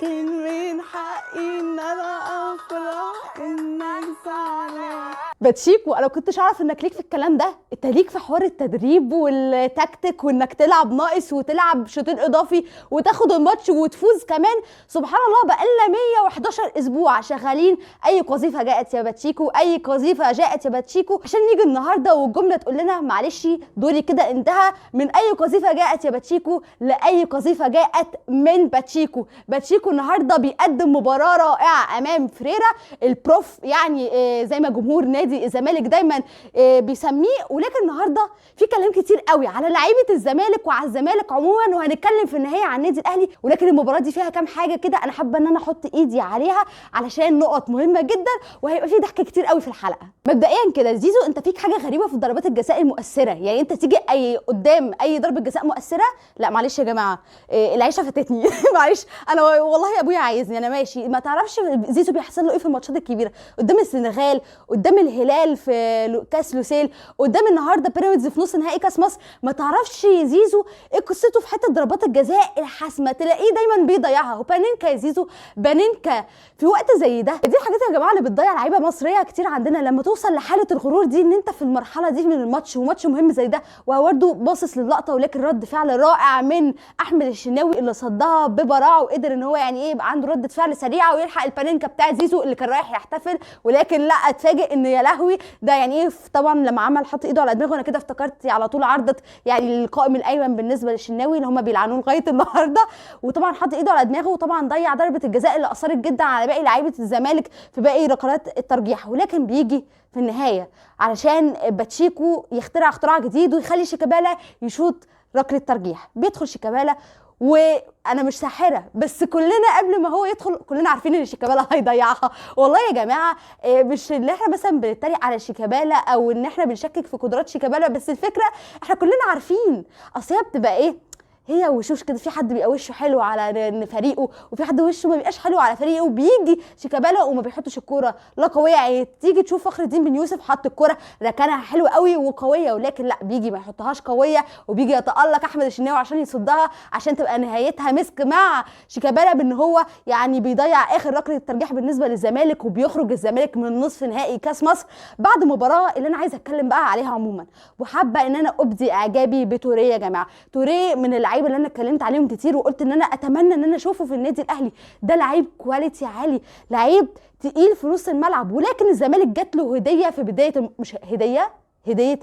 لكن من حقي ان انا افرح انك زعلان. باتشيكو، انا كنتش اعرف انك ليك في الكلام ده. انت ليك في حوار التدريب والتكتيك وانك تلعب ناقص وتلعب شوطين اضافي وتاخد الماتش وتفوز كمان. سبحان الله، بقالنا 111 اسبوع شغالين اي قذيفه جاءت يا باتشيكو، اي قذيفه جاءت يا باتشيكو، عشان نيجي النهارده والجمله تقول لنا معلش دوري كده انتهى من اي قذيفه جاءت يا باتشيكو لاي قذيفه جاءت من باتشيكو. باتشيكو النهارده بيقدم مباراه رائعه امام فريرا البروف، يعني زي ما جمهور نادي الزمالك دايما بيسميه. ولكن النهارده في كلام كتير قوي على لعيبه الزمالك وعلى الزمالك عموما، وهنتكلم في النهايه عن النادي الاهلي. ولكن المباراه دي فيها كام حاجه كده انا حابه ان انا احط ايدي عليها علشان نقط مهمه جدا، وهيبقى في ضحك كتير قوي في الحلقه. مبدئيا كده زيزو، انت فيك حاجه غريبه في ضربات الجزاء المؤثره. يعني انت تيجي اي قدام اي ضربه جزاء مؤثره، لا معلش يا جماعه العيشه فاتتني معلش، انا والله يا ابويا عايزني انا ماشي. ما تعرفش زيزو بيحصل له ايه في الماتشات الكبيره، قدام السنغال، قدام الهلال في كاس لوسيل، قدام النهارده بيراميدز في نص نهائي كاس مصر. ما تعرفش زيزو ايه قصته في حته ضربات الجزاء الحاسمه، تلاقيه دايما بيضيعها. وبانينكا يا زيزو، بانينكا في وقت زي ده. دي الحاجات يا جماعه اللي بتضيع لعيبه مصريه كتير عندنا، لما توصل لحاله الغرور دي ان انت في المرحله دي من الماتش وماتش مهم زي ده. وبرده باصص للقطه، ولكن رد فعل رائع من احمد الشناوي اللي صدها ببراعه، وقدر ان هو يعني ايه يبقى عنده رده فعل سريعه ويلحق البانينكا بتاع زيزو اللي كان رايح يحتفل. ولكن لا، اتفاجئ ان يا لهوي ده يعني ايه. طبعا لما عمل حط ايده على دماغه انا كده افتكرت على طول عرضه يعني القائم الايمن بالنسبه للشناوي اللي هم بيلعنوه لغايه النهارده. وطبعا حط ايده على دماغه، وطبعا ضيع ضربه الجزاء اللي اثرت جدا على باقي لعيبه الزمالك في باقي ركلات الترجيح. ولكن بيجي في النهايه علشان باتشيكو يخترع اختراع جديد ويخلي شيكابالا يشوط ركله ترجيح. بيدخل شيكابالا، وانا مش ساحره بس كلنا قبل ما هو يدخل كلنا عارفين ان شيكابالا هيضيعها. والله يا جماعه مش ان احنا مثلا بنتريق على شيكابالا او ان احنا بنشكك في قدرات شيكابالا، بس الفكره احنا كلنا عارفين. اصل هي بتبقى ايه، هي وشوش كده، في حد بيبقى وشه حلو على فريقه وفي حد وشه ما بيبقاش حلو على فريقه. وبيجي شيكابالا وما بيحطش الكوره لا قويه. يعني تيجي تشوف فخر الدين بن يوسف حط الكوره ركنها حلوه قوي وقويه، ولكن لا، بيجي ما يحطهاش قويه، وبيجي يتالق احمد الشناوي عشان يصدها عشان تبقى نهايتها مسك مع شيكابالا بان هو يعني بيضيع اخر ركله الترجيح بالنسبه للزمالك، وبيخرج الزمالك من نصف نهائي كاس مصر بعد مباراه اللي انا عايزه اتكلم بقى عليها عموما. وحابه ان انا ابدي اعجابي بتوريه يا جماعه. توريه من اللعيبه اللي انا اتكلمت عليهم كتير وقلت ان انا اتمنى ان انا اشوفه في النادي الاهلي. ده لعيب كواليتي عالي، لعيب تقيل في نص الملعب. ولكن الزمالك جات له هديه في بدايه مش هديه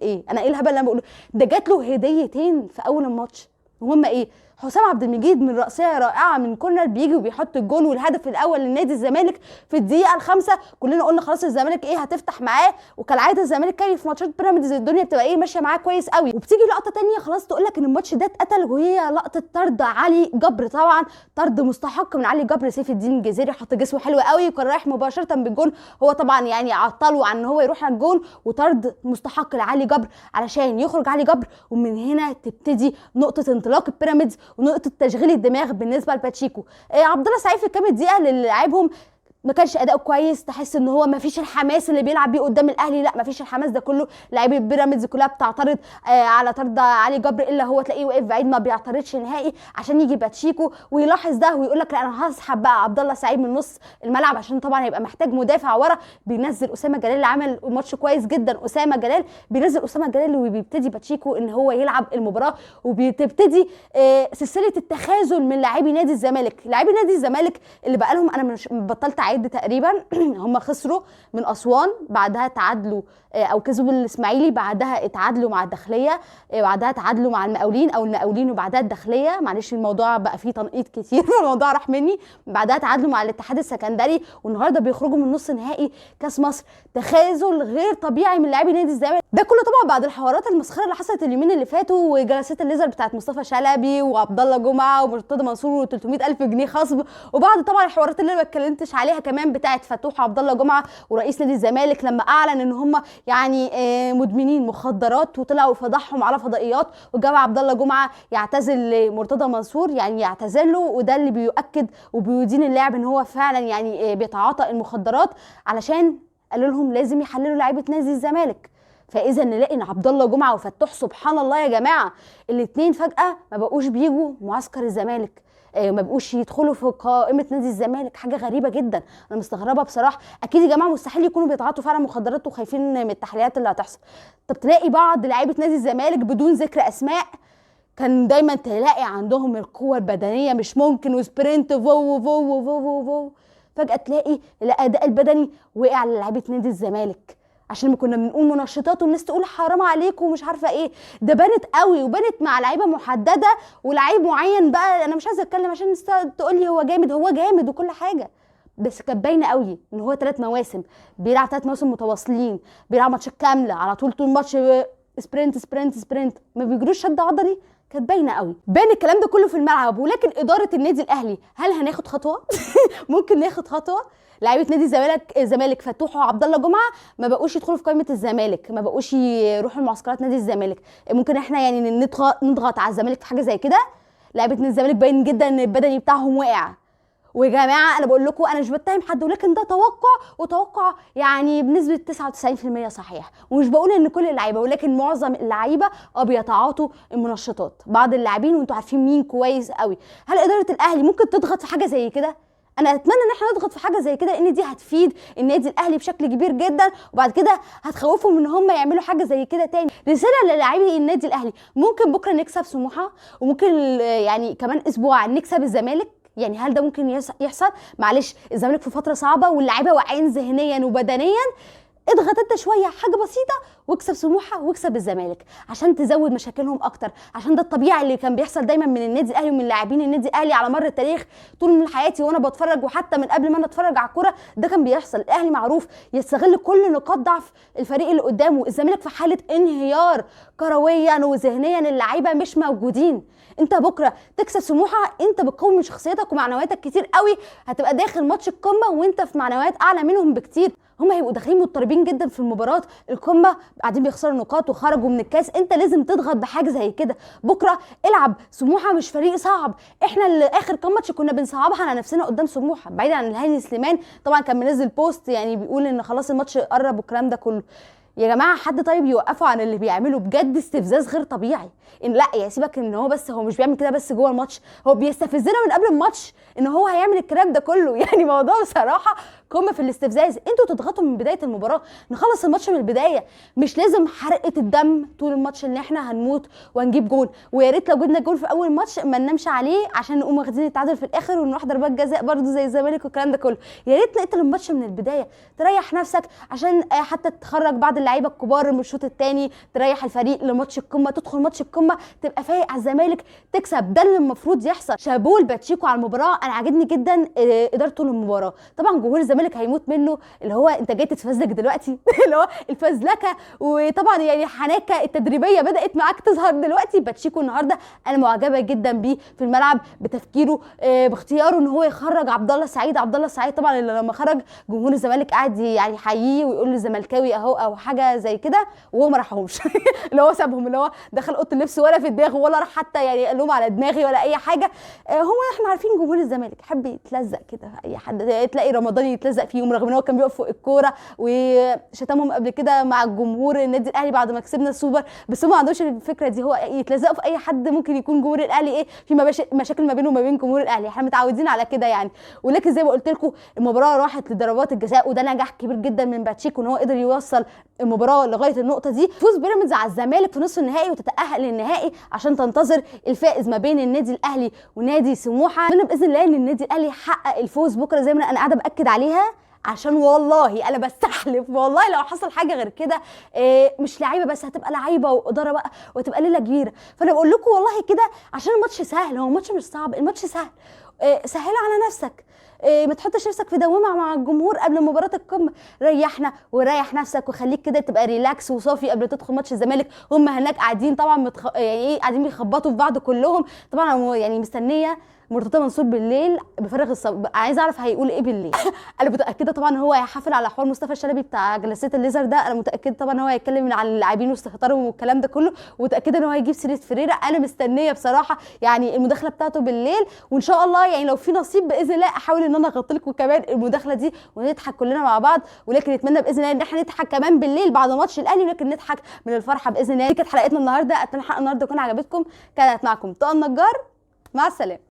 ايه، انا ايه الهبل اللي انا بقوله ده؟ جات له هديتين في اول الماتش. وهما ايه؟ حسام عبد المجيد من رأسية رائعة من كورنر بيجي وبيحط الجون والهدف الأول لنادي الزمالك في الدقيقة الخامسة. كلنا قلنا خلاص الزمالك ايه هتفتح معاه، وكالعادة الزمالك كان في ماتشات بيراميدز الدنيا بتبقى ايه ماشية معاه كويس قوي. وبتيجي لقطة تانية خلاص تقول لك ان الماتش ده اتقتل، وهي لقطة طرد علي جبر. طبعا طرد مستحق من علي جبر. سيف الدين الجزيري حط جسمه حلو قوي وكان رايح مباشرة بالجون، هو طبعا يعني عطله عن ان هو يروح على الجون، وطرد مستحق لعلي جبر علشان يخرج علي جبر. ومن هنا تبتدي نقطة انطلاق البيراميدز ونقطة تشغيل الدماغ بالنسبه لباتشيكو. عبد الله سعيد في الكام دقيقه اللي لعبهم ما كانش اداؤه كويس، تحس ان هو ما فيش الحماس اللي بيلعب بيه قدام الاهلي. لا، ما فيش الحماس ده كله. لعيبه بيراميدز كلها بتعترض على طرد علي جبر، الا هو تلاقيه واقف بعيد ما بيعترضش نهائي عشان يجي باتشيكو ويلاحظ ده ويقول لك لا انا هسحب بقى عبد الله سعيد من نص الملعب عشان طبعا هيبقى محتاج مدافع ورا. بينزل اسامه جلال اللي عمل ماتش كويس جدا. اسامه جلال بينزل اسامه جلال وبيبتدي باتشيكو ان هو يلعب المباراه، وبتبتدي سلسله التخاذل من لاعبي نادي الزمالك. لاعبي نادي الزمالك اللي بقى لهم انا مش بطلت اعد تقريبا هم خسروا من اسوان، بعدها تعادلوا او كسبوا الاسماعيلي، بعدها اتعادلوا مع الداخليه، بعدها تعادلوا مع المقاولين او المقاولين وبعدها الداخليه. معلش الموضوع بقى فيه تنقيط كتير الموضوع راح مني. بعدها تعادلوا مع الاتحاد السكندري، والنهارده بيخرجوا من نص نهائي كاس مصر. تخاذل غير طبيعي من لاعبي نادي الزمالك. ده كله طبعا بعد الحوارات المسخره اللي حصلت اليومين اللي فاتوا وجلسات الليزر بتاعت مصطفى شلبي وعبد الله جمعه ومرتضى منصور و300,000 جنيه خصم، وبعد طبعا الحوارات اللي انا ما اتكلمتش عليها كمان بتاعت فتوح عبد الله جمعه ورئيس نادي الزمالك لما اعلن ان هم يعني مدمنين مخدرات، وطلعوا فضحهم على فضائيات، وجاب عبد الله جمعه يعتذر لمرتضى منصور، يعني يعتذر له. وده اللي بيؤكد وبيدين اللاعب ان هو فعلا يعني بيتعاطى المخدرات، علشان قالوا لهم لازم يحللوا لعيبه نادي الزمالك. فاذا نلاقي ان عبد الله جمعه وفتوح سبحان الله يا جماعه الاثنين فجاه ما بقوش بيجوا معسكر الزمالك، ما بقوش يدخلوا في قائمه نادي الزمالك. حاجه غريبه جدا، انا مستغربه بصراحه. اكيد يا جماعه مستحيل يكونوا بيتعاطوا فعلا مخدرات وخايفين من التحليلات اللي هتحصل. طب تلاقي بعض لعيبه نادي الزمالك بدون ذكر اسماء كان دايما تلاقي عندهم القوه البدنيه مش ممكن، وسبرنت فو فو فو فو، فجاه تلاقي الاداء البدني وقع لعيبه نادي الزمالك عشان ما كنا بنقول منشطات والناس تقول حرام عليكم ومش عارفه ايه. ده بانت قوي، وبانت مع لعيبه محدده ولعيب معين بقى. انا مش عايزه اتكلم عشان الناس تقول لي هو جامد، هو جامد وكل حاجه، بس كانت باينه قوي ان هو 3 مواسم بيلعب 3 مواسم متواصلين، بيلعب ماتشات كامله على طول الماتش سبرنت سبرنت سبرنت، ما بيجروش شد عضلي. كانت باينه قوي، بان الكلام ده كله في الملعب. ولكن اداره النادي الاهلي هل هناخد خطوه؟ ممكن ناخد خطوه. لعيبه نادي الزمالك فتوح وعبد الله جمعه ما بقوش يدخلوا في قائمه الزمالك، ما بقوش يروحوا المعسكرات نادي الزمالك. ممكن احنا يعني نضغط على الزمالك في حاجه زي كده. لعيبه نادي الزمالك باين جدا ان البدني بتاعهم واقع. ويا جماعه انا بقول لكم انا مش بتهم حد، ولكن ده توقع، وتوقع يعني بنسبه 99% صحيح. ومش بقول ان كل اللعيبه، ولكن معظم اللعيبه بيتعاطوا المنشطات. بعض اللاعبين وانتوا عارفين مين كويس قوي. هل اداره الاهلي ممكن تضغط في حاجه زي كده؟ انا اتمنى ان احنا نضغط في حاجه زي كده، لان دي هتفيد النادي الاهلي بشكل كبير جدا، وبعد كده هتخوفهم ان هم يعملوا حاجه زي كده تاني. رساله للاعبي النادي الاهلي، ممكن بكره نكسب سموحه، وممكن يعني كمان اسبوع نكسب الزمالك. يعني هل ده ممكن يحصل؟ معلش الزمالك في فتره صعبه واللاعيبه واقعين ذهنيا وبدنيا. اضغط انت شويه حاجه بسيطه واكسب سموحه واكسب الزمالك عشان تزود مشاكلهم اكتر، عشان ده الطبيعي اللي كان بيحصل دايما من النادي الاهلي ومن لاعبين النادي الاهلي على مر التاريخ. طول من حياتي وانا بتفرج، وحتى من قبل ما انا اتفرج على الكوره ده كان بيحصل. الاهلي معروف يستغل كل نقاط ضعف الفريق اللي قدامه. الزمالك في حاله انهيار كرويا وذهنيا، اللعيبه مش موجودين. انت بكره تكسب سموحه، انت بتقوي من شخصيتك ومعنوياتك كتير قوي. هتبقى داخل ماتش القمه وانت في معنويات اعلى منهم بكتير. هم هيبقوا داخلين مضطربين جدا في المباراه القمه، قاعدين بيخسروا نقاط وخرجوا من الكاس. انت لازم تضغط بحاجه زي كده. بكره العب. سموحه مش فريق صعب، احنا اللي اخر كام ماتش كنا بنصعبها على نفسنا قدام سموحه. بعيد عن الهاني سليمان طبعا كان منزل بوست يعني بيقول ان خلاص الماتش قرب والكلام ده كله. يا جماعه حد طيب يوقفوا عن اللي بيعمله، بجد استفزاز غير طبيعي. ان لا يا سيبك ان هو بس هو مش بيعمل كده بس جوه الماتش، هو بيستفزنا من قبل الماتش ان هو هيعمل الكلام ده كله. يعني موضوع بصراحه قمه في الاستفزاز. انتوا تضغطوا من بدايه المباراه، نخلص الماتش من البدايه. مش لازم حرقه الدم طول الماتش ان احنا هنموت وهنجيب جول. ويا ريت لو جبنا جول في اول ماتش ما ننامش عليه عشان نقوم واخدين التعادل في الاخر ونروح ضربات جزاء برده زي الزمالك والكلام ده كله. يا ريت نقتل الماتش من البدايه، تريح نفسك عشان حتى تخرج بعض اللعيبه الكبار من الشوط الثاني، تريح الفريق لماتش القمه، تدخل ماتش القمه تبقى فايق على الزمالك تكسب. ده اللي المفروض يحصل. شابول باتشيكو على المباراه، انا عاجبني جدا ادارته للمباراه. طبعا جمهور الزمالك هيموت منه اللي هو انت جاي تتفزلك دلوقتي اللي هو الفزلكه. وطبعا يعني حناكه التدريبيه بدات معاك تظهر دلوقتي. باتشيكو النهارده انا معجبه جدا بيه في الملعب، بتفكيره، باختياره ان هو يخرج عبد الله السعيد. عبد الله السعيد طبعا اللي لما خرج جمهور الزمالك قاعد يعني يحييه ويقول للزملكاوي اهو او حاجه زي كده، وهو ما راحهمش اللي هو سابهم، اللي هو دخل اوضه اللبس ولا في دماغه ولا راح حتى يعني قال لهم على دماغي ولا اي حاجه. هو احنا عارفين جمهور الزمالك يحب يتلزق كده، اي حد تلاقي رمضان يتلزق فيهم رغم ان هو كان بيقف فوق الكوره. وشتمهم قبل كده مع الجمهور النادي الاهلي بعد ما كسبنا السوبر، بس هم ما عندوش الفكره دي. هو يتلزقوا في اي حد ممكن يكون جمهور الاهلي ايه في مشاكل ما بينه وما بين جمهور الاهلي، احنا متعودين على كده يعني. ولكن زي ما قلت لكم المباراه راحت لضربات الجزاء، وده نجاح كبير جدا من باتشيكو ان هو قدر يوصل المباراه لغايه النقطه دي. فوز بيراميدز على الزمالك في نصف النهائي وتتاهل للنهائي عشان تنتظر الفائز ما بين النادي الاهلي ونادي سموحه. اتمنى باذن الله ان النادي الاهلي يحقق الفوز بكره زي ما انا قاعده باكد عليها، عشان والله انا بستحلف والله لو حصل حاجه غير كده مش لعيبه بس، هتبقى لعيبه واداره بقى وتبقى ليله كبيره. فانا بقول لكم والله كده عشان الماتش سهل، هو الماتش مش صعب، الماتش سهل. سهل على نفسك، ما تحطش نفسك في دوامه مع الجمهور قبل مباراه القمه. ريحنا وريح نفسك وخليك كده تبقى ريلاكس وصافي قبل تدخل ماتش الزمالك. هم هناك قاعدين طبعا يعني ايه قاعدين بيخبطوا في بعض كلهم. طبعا يعني مستنيه مرتضى منصور بالليل بفارغ الصبر، عايزه اعرف هيقول ايه بالليل. انا متاكده طبعا هو هيحافل على حوار مصطفى الشلبي بتاع جلسات الليزر ده، انا متاكده طبعا هو هيتكلم عن اللاعبين واستهتارهم والكلام ده كله، ومتاكده ان هو هيجيب سيره فريرة. انا مستنيه بصراحه يعني المداخله بتاعته بالليل، وان شاء الله يعني لو في نصيب باذن الله احاول ان انا اغطي لكم كمان المداخله دي ونضحك كلنا مع بعض، ولكن نتمنى باذن الله ان احنا نضحك كمان بالليل بعد ماتش الاهلي، ولكن نضحك من الفرحه باذن الله. دي كانت حلقتنا النهارده، اتمنى الحلقه النهارده تكون عجبتكم. كانت معكم طه النجار، مع السلامه.